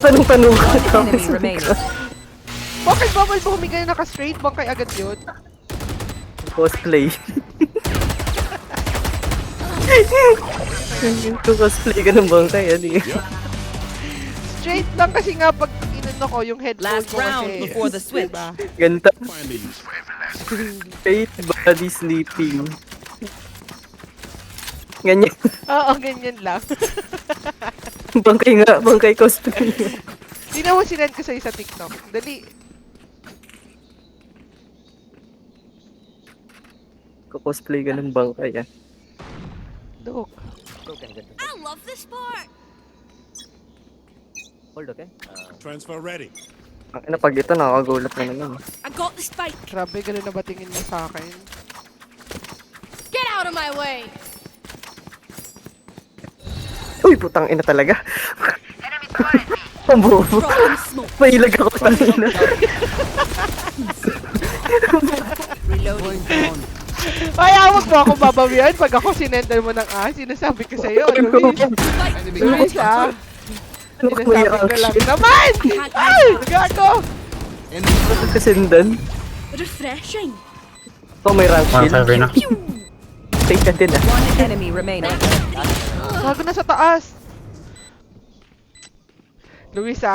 Tanong-tanong ko. One enemy remaining. Bakit bawal mo humigay naka-straight? Bangkay agad yun? Cosplay. Ito cosplay ka ng bangkay, ano eh. Straight lang kasi nga pag inano ko yung headphone Last ko round kasi. before the switch. Diba? Ganda. Fate body sleeping. Ganyan. Oo, ganyan lang. Bangkay cosplay. Tingnan mo sinend ko sa'yo sa TikTok. Dali. Cosplay ka ng bangkay, ah. Look. I love this part. Hold, okay? Transfer ready. Ang ina, pag ito, nakakagulat na naman. I got the spike. Grabe, ganun na ba tingin mo sa akin? Get out of my way. Uy, putang ina talaga. Ang bobo. Mahilag ako kanina. Reloading. Ay, awag mo ako babawian pag ako sinender mo ng sinasabi ko sa'yo. Luis, Luis ah. Sinasabi ko lang naman! Ay! Gago! Kasindan. Refreshing. Oh, may rank shield. Reyna. Take ka din, ah. One enemy remaining. Gago na sa taas. Luis ah.